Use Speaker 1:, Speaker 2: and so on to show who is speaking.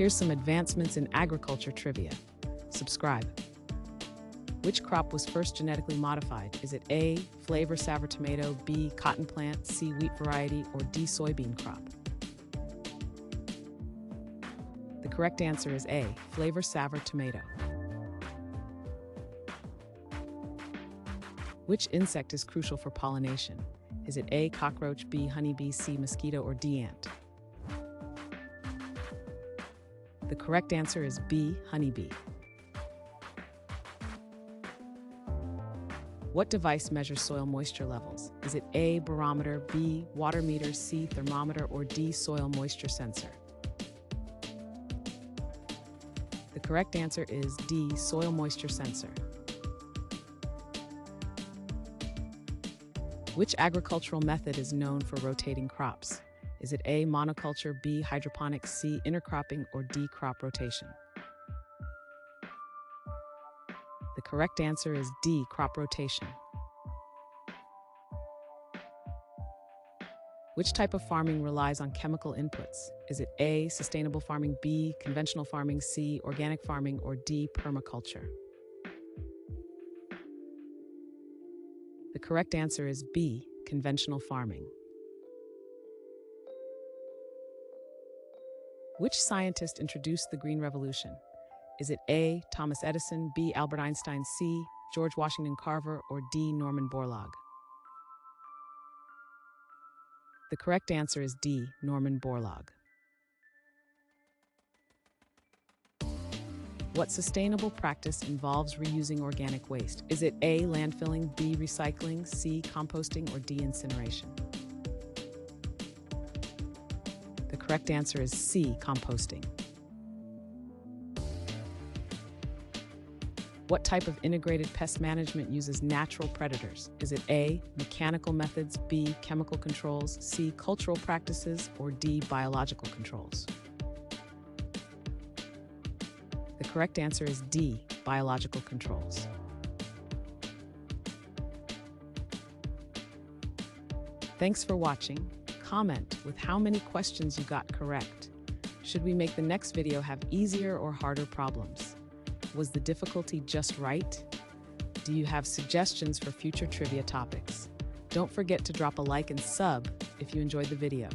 Speaker 1: Here's some advancements in agriculture trivia. Subscribe. Which crop was first genetically modified? Is it A, flavor savoir tomato, B, cotton plant, C, wheat variety, or D, soybean crop? The correct answer is A, flavor savoir tomato. Which insect is crucial for pollination? Is it A, cockroach, B, honeybee, C, mosquito, or D, ant? The correct answer is B, honeybee. What device measures soil moisture levels? Is it A, barometer, B, water meter, C, thermometer, or D, soil moisture sensor? The correct answer is D, soil moisture sensor. Which agricultural method is known for rotating crops? Is it A, monoculture, B, hydroponics, C, intercropping, or D, crop rotation? The correct answer is D, crop rotation. Which type of farming relies on chemical inputs? Is it A, sustainable farming, B, conventional farming, C, organic farming, or D, permaculture? The correct answer is B, conventional farming. Which scientist introduced the Green Revolution? Is it A, Thomas Edison, B, Albert Einstein, C, George Washington Carver, or D, Norman Borlaug? The correct answer is D, Norman Borlaug. What sustainable practice involves reusing organic waste? Is it A, landfilling, B, recycling, C, composting, or D, incineration? The correct answer is C, composting. What type of integrated pest management uses natural predators? Is it A, mechanical methods, B, chemical controls, C, cultural practices, or D, biological controls? The correct answer is D, biological controls. Thanks for watching. Comment with how many questions you got correct. Should we make the next video have easier or harder problems? Was the difficulty just right? Do you have suggestions for future trivia topics? Don't forget to drop a like and sub if you enjoyed the video.